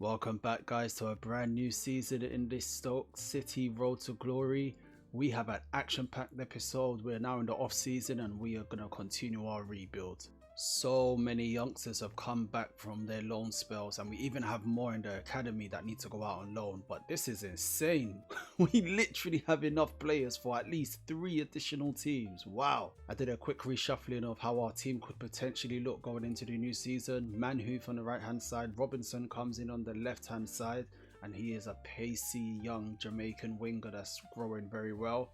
Welcome back, guys, to a brand new season in this Stoke City Road to Glory. We have an action-packed episode. We're now in the off-season and we are going to continue our rebuild. So many youngsters have come back from their loan spells, and we even have more in the academy that need to go out on loan. But this is insane. We literally have enough players for at least 3 additional teams. Wow. I did a quick reshuffling of how our team could potentially look going into the new season. Manhoof on the right hand side, Robinson comes in on the left hand side, and he is a pacey young Jamaican winger that's growing very well.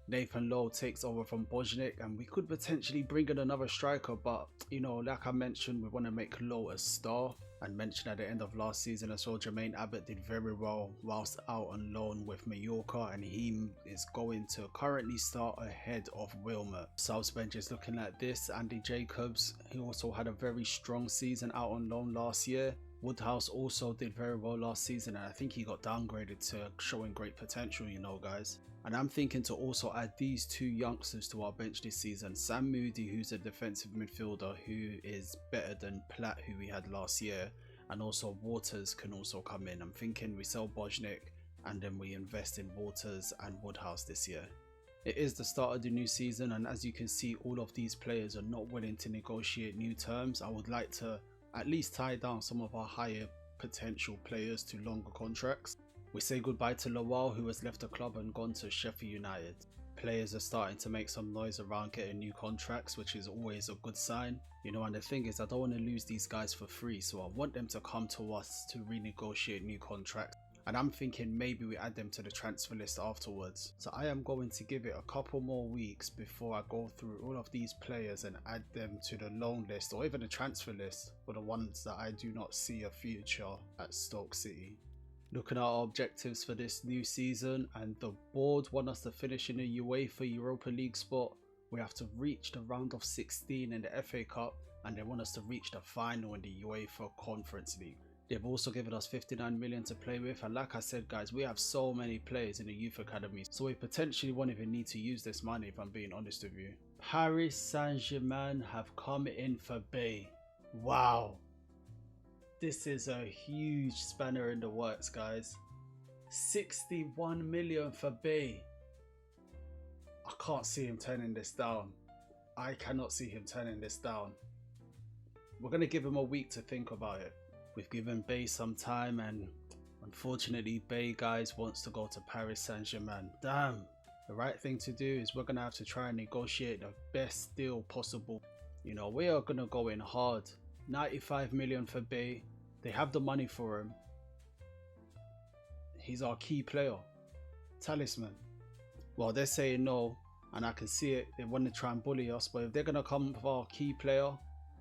Nathan Lowe takes over from Bojnik, and we could potentially bring in another striker, but you know, like I mentioned, we want to make Lowe a star. And mentioned at the end of last season as well, Jermaine Abbott did very well whilst out on loan with Mallorca, and he is going to currently start ahead of Wilmer. South bench is looking like this. Andy Jacobs, he also had a very strong season out on loan last year. Woodhouse also did very well last season, and I think he got downgraded to showing great potential, you know, guys. And I'm thinking to also add these 2 youngsters to our bench this season. Sam Moody, who's a defensive midfielder who is better than Platt, who we had last year, and also Waters can also come in. I'm thinking we sell Bojnik and then we invest in Waters and Woodhouse this year. It is the start of the new season, and as you can see, all of these players are not willing to negotiate new terms. I would like to at least tie down some of our higher potential players to longer contracts. We say goodbye to Lowell, who has left the club and gone to Sheffield United. Players are starting to make some noise around getting new contracts, which is always a good sign. You know, and the thing is, I don't want to lose these guys for free, so I want them to come to us to renegotiate new contracts. And I'm thinking maybe we add them to the transfer list afterwards. So I am going to give it a couple more weeks before I go through all of these players and add them to the loan list or even the transfer list for the ones that I do not see a future at Stoke City. Looking at our objectives for this new season, and the board want us to finish in a UEFA Europa League spot. We have to reach the round of 16 in the FA Cup, and they want us to reach the final in the UEFA Conference League. They've also given us 59 million to play with, and like I said, guys, we have so many players in the youth academy, so we potentially won't even need to use this money, if I'm being honest with you. Paris Saint-Germain have come in for Bay. Wow. This is a huge spanner in the works, guys. 61 million for Bay. I can't see him turning this down. I cannot see him turning this down. We're going to give him a week to think about it. We've given Bay some time, and unfortunately Bay, guys, wants to go to Paris Saint-Germain. Damn. The right thing to do is we're going to have to try and negotiate the best deal possible. You know, we are going to go in hard. 95 million for Bay. They have the money for him. He's our key player. Talisman. Well, they're saying no, and I can see it. They want to try and bully us, but if they're going to come for our key player,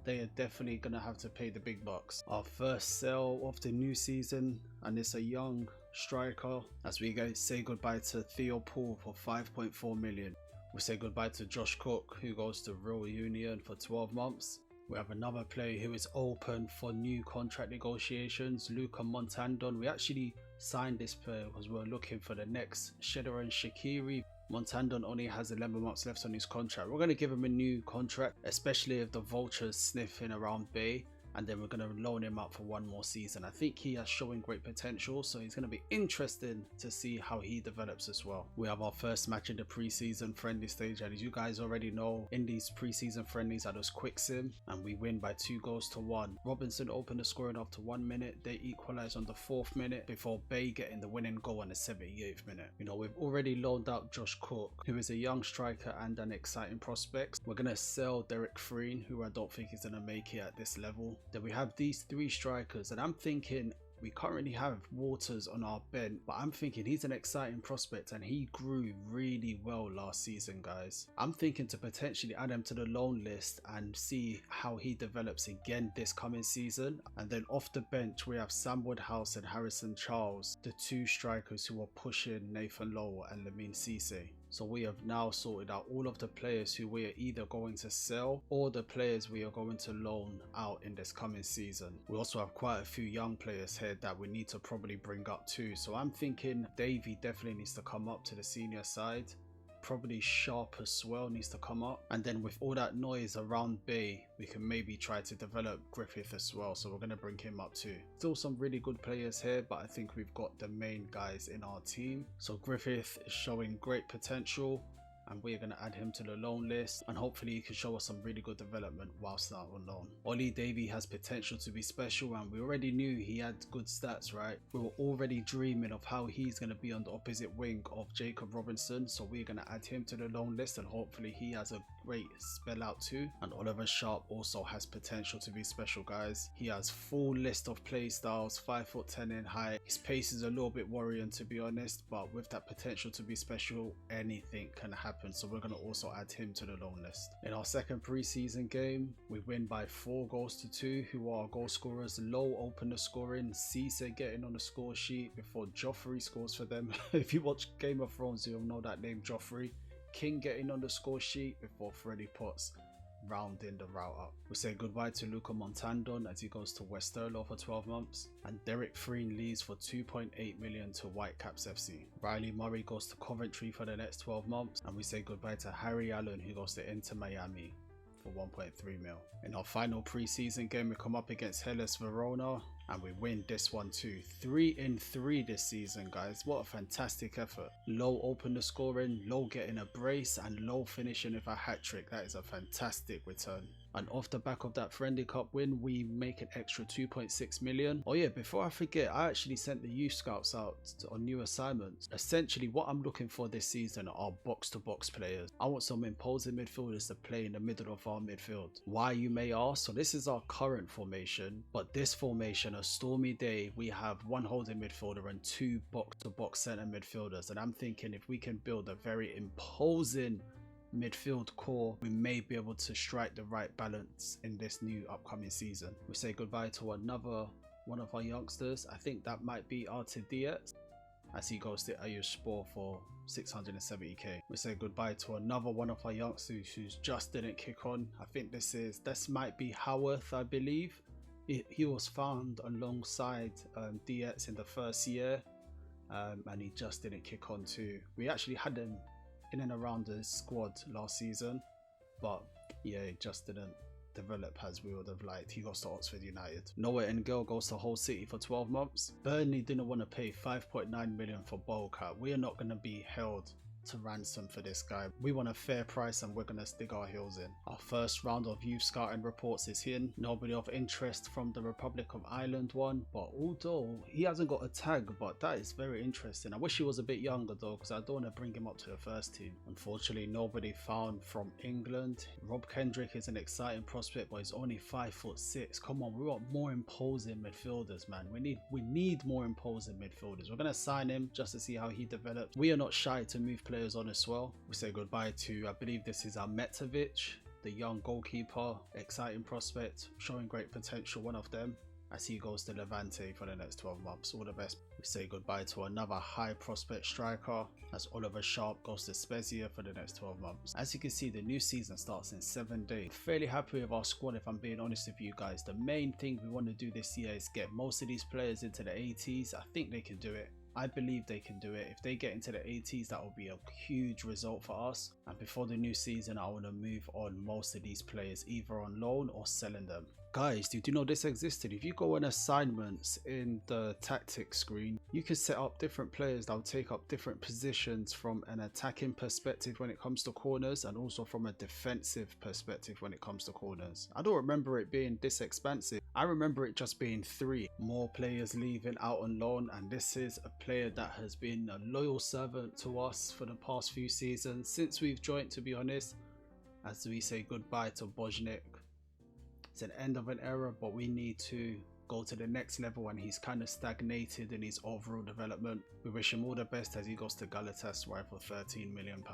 they are definitely going to have to pay the big bucks. Our first sale of the new season, and it's a young striker, as we say goodbye to Theo Paul for 5.4 million. We say goodbye to Josh Cook, who goes to Real Union for 12 months. We have another player who is open for new contract negotiations, Luca Montandon. We actually signed this player because we're looking for the next Shedder Shaqiri. Montandon only has 11 months left on his contract. We're going to give him a new contract, especially if the vultures sniffing around Bay, and then we're going to loan him out for 1 more season. I think he has showing great potential, so it's going to be interesting to see how he develops as well. We have our first match in the preseason friendly stage, and as you guys already know, in these preseason friendlies are those quick sim, and we win by 2-1. Robinson opened the scoring after 1 minute. They equalize on the 4th minute before Bay getting the winning goal on the 78th minute. You know, we've already loaned out Josh Cook, who is a young striker and an exciting prospect. We're going to sell Derek Freen, who I don't think is going to make it at this level. Then we have these 3 strikers, and I'm thinking we currently have Waters on our bench, but I'm thinking he's an exciting prospect and he grew really well last season, guys. I'm thinking to potentially add him to the loan list and see how he develops again this coming season. And then off the bench we have Sam Woodhouse and Harrison Charles, the 2 strikers who are pushing Nathan Lowe and Lamine Cisse. So we have now sorted out all of the players who we are either going to sell or the players we are going to loan out in this coming season. We also have quite a few young players here that we need to probably bring up too. So I'm thinking Davey definitely needs to come up to the senior side. Probably Sharp as well needs to come up. And then with all that noise around Bay, we can maybe try to develop Griffith as well. So we're going to bring him up too. Still some really good players here, but I think we've got the main guys in our team. So Griffith is showing great potential, and we're going to add him to the loan list, and hopefully he can show us some really good development whilst out on loan. Ollie Davey has potential to be special, and we already knew he had good stats, right? We were already dreaming of how he's going to be on the opposite wing of Jacob Robinson, so we're going to add him to the loan list, and hopefully he has a great spell out too. And Oliver Sharp also has potential to be special, guys. He has full list of play styles, 5'10" in height. His pace is a little bit worrying, to be honest, but with that potential to be special, anything can happen. So we're going to also add him to the loan list. In our second pre-season game, we win by 4 goals to 2. Who are our goal scorers? Low opened the scoring, Cisse getting on the score sheet before Joffrey scores for them. If you watch Game of Thrones, you'll know that name, Joffrey. King getting on the score sheet before Freddie Potts rounding the route up. We say goodbye to Luca Montandon as he goes to Westerlo for 12 months, and Derek Freen leaves for 2.8 million to Whitecaps FC. Riley Murray goes to Coventry for the next 12 months, and we say goodbye to Harry Allen, who goes to Inter Miami for 1.3 mil. In our final pre-season game, we come up against Hellas Verona, and we win this one too. 3 in 3 this season, guys. What a fantastic effort. Low open the scoring, Low getting a brace, and Low finishing with a hat-trick. That is a fantastic return. And off the back of that Friendly Cup win, we make an extra 2.6 million. Oh yeah, before I forget, I actually sent the youth scouts out on new assignments. Essentially, what I'm looking for this season are box-to-box players. I want some imposing midfielders to play in the middle of our midfield. Why, you may ask? So this is our current formation, but this formation, a stormy day, we have 1 holding midfielder and 2 box-to-box centre midfielders. And I'm thinking if we can build a very imposing midfield core, we may be able to strike the right balance in this new upcoming season. We say goodbye to another one of our youngsters. I think that might be Arte Diaz as he goes to Ayuspor for 670k. We say goodbye to another one of our youngsters who's just didn't kick on. I think this might be Howarth, I believe. He was found alongside Diaz in the first year, and he just didn't kick on too. We actually had him in and around the squad last season, but yeah, it just didn't develop as we would have liked. He goes to Oxford United. Noah Engel goes to Hull City for 12 months. Burnley didn't want to pay 5.9 million for Bolcat. We are not going to be held to ransom for this guy. We want a fair price, and we're going to dig our heels in. Our first round of youth scouting reports is in. Nobody of interest from the Republic of Ireland one, but although he hasn't got a tag, but that is very interesting. I wish he was a bit younger though, because I don't want to bring him up to the first team. Unfortunately, nobody found from England. Rob Kendrick is an exciting prospect, but he's only 5'6". Come on, we want more imposing midfielders, man. We need more imposing midfielders. We're going to sign him just to see how he develops. We are not shy to move players on as well. We say goodbye to, I believe this is Ahmetovic, the young goalkeeper, exciting prospect, showing great potential, one of them, as he goes to Levante for the next 12 months. All the best. We say goodbye to another high prospect striker as Oliver Sharp goes to Spezia for the next 12 months. As you can see, the new season starts in 7 days. Fairly happy with our squad, if I'm being honest with you guys. The main thing we want to do this year is get most of these players into the 80s. I think they can do it. I believe they can do it. If they get into the 80s, that will be a huge result for us. And before the new season, I want to move on most of these players, either on loan or selling them. Guys, did you know this existed? If you go on assignments in the tactics screen, you can set up different players that will take up different positions from an attacking perspective when it comes to corners, and also from a defensive perspective when it comes to corners. I don't remember it being this expansive. I remember it just being 3. More players leaving out on loan, and this is a player that has been a loyal servant to us for the past few seasons, since we've joined, to be honest, as we say goodbye to Bojnik. It's an end of an era, but we need to go to the next level, and he's kind of stagnated in his overall development. We wish him all the best as he goes to Galatasaray for £13 million.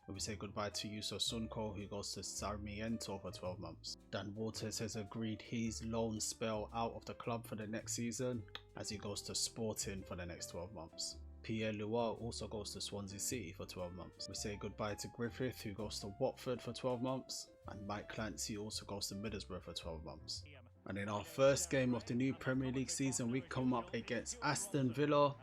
We say goodbye to Yuso Sunko, who goes to Sarmiento for 12 months. Dan Waters has agreed his loan spell out of the club for the next season as he goes to Sporting for the next 12 months. Pierre Loire also goes to Swansea City for 12 months. We say goodbye to Griffith, who goes to Watford for 12 months. And Mike Clancy also goes to Middlesbrough for 12 months. And in our first game of the new Premier League season, we come up against Aston Villa.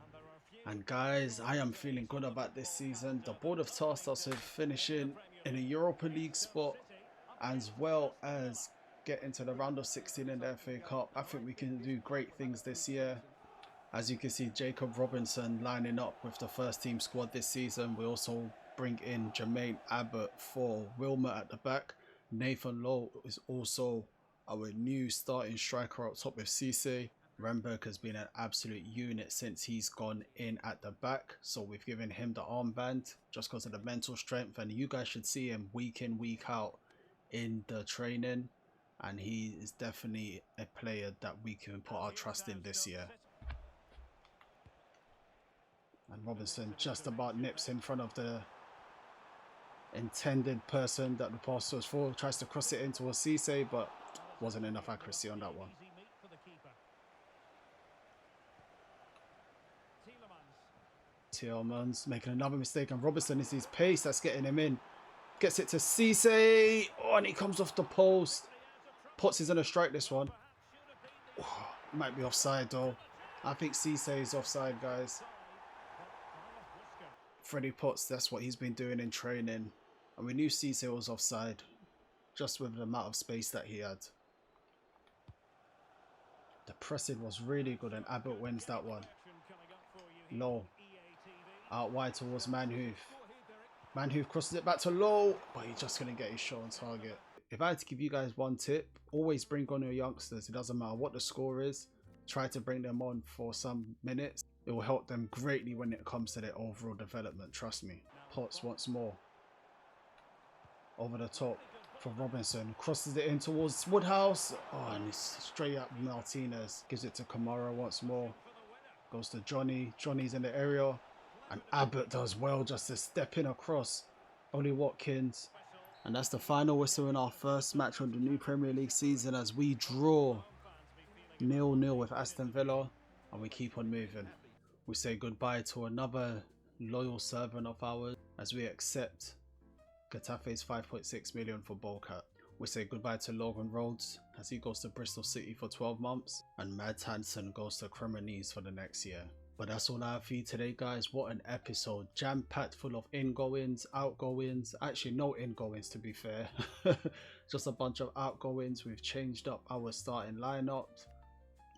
And guys, I am feeling good about this season. The board have tasked us with finishing in a Europa League spot, as well as getting to the round of 16 in the FA Cup. I think we can do great things this year. As you can see, Jacob Robinson lining up with the first team squad this season. We also bring in Jermaine Abbott for Wilmer at the back. Nathan Lowe is also our new starting striker up top with Cisse. Renberg has been an absolute unit since he's gone in at the back. So we've given him the armband just because of the mental strength. And you guys should see him week in, week out in the training. And he is definitely a player that we can put our trust in this year. And Robinson just about nips in front of the intended person that the pass was for. Tries to cross it into a Cisse, but wasn't enough accuracy on that one. Tielemans making another mistake, and Robinson is his pace that's getting him in. Gets it to Cisse. Oh, and he comes off the post. Potts is going to strike this one. Oh, might be offside though. I think Cisse is offside, guys. Freddie Potts, that's what he's been doing in training. And we knew Cisse was offside, just with the amount of space that he had. The pressing was really good, and Abbott wins that one. Low. Out wide towards Manhoof. Manhoof crosses it back to Low, but he's just going to get his shot on target. If I had to give you guys one tip, always bring on your youngsters. It doesn't matter what the score is. Try to bring them on for some minutes. It will help them greatly when it comes to their overall development, trust me. Potts once more. Over the top for Robinson. Crosses it in towards Woodhouse. Oh, and it's straight up Martinez. Gives it to Kamara once more. Goes to Johnny. Johnny's in the area. And Abbott does well just to step in across. Ollie Watkins. And that's the final whistle in our first match of the new Premier League season as we draw 0-0 with Aston Villa. And we keep on moving. We say goodbye to another loyal servant of ours as we accept Getafe's 5.6 million for Bolcat. We say goodbye to Logan Rhodes as he goes to Bristol City for 12 months, and Mads Hansen goes to Cremonese for the next year. But that's all I have for you today, guys. What an episode, jam-packed full of ingoings, outgoings. Actually, no ingoings to be fair. Just a bunch of outgoings. We've changed up our starting lineup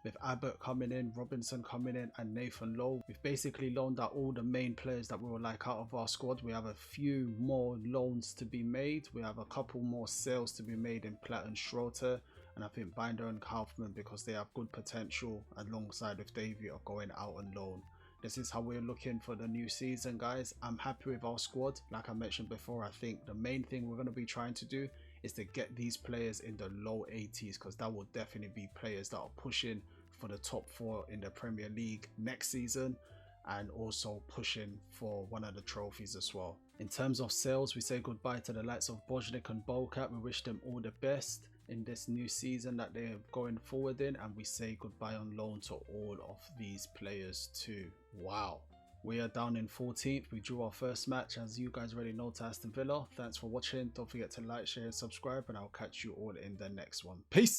with Abbott coming in, Robinson coming in, and Nathan Lowe. We've basically loaned out all the main players that we would like out of our squad. We have a few more loans to be made. We have a couple more sales to be made in Platt and Schroeder, and I think Binder and Kaufman, because they have good potential alongside with Davey, are going out on loan. This is how we're looking for the new season, guys. I'm happy with our squad. Like I mentioned before, I think the main thing we're going to be trying to do is to get these players in the low 80s, because that will definitely be players that are pushing for the top 4 in the Premier League next season, and also pushing for one of the trophies as well. In terms of sales, we say goodbye to the likes of Bojnik and Bolcat. We wish them all the best in this new season that they're going forward in, and we say goodbye on loan to all of these players too. Wow. We are down in 14th. We drew our first match, as you guys already know, to Aston Villa. Thanks for watching. Don't forget to like, share, and subscribe, and I'll catch you all in the next one. Peace!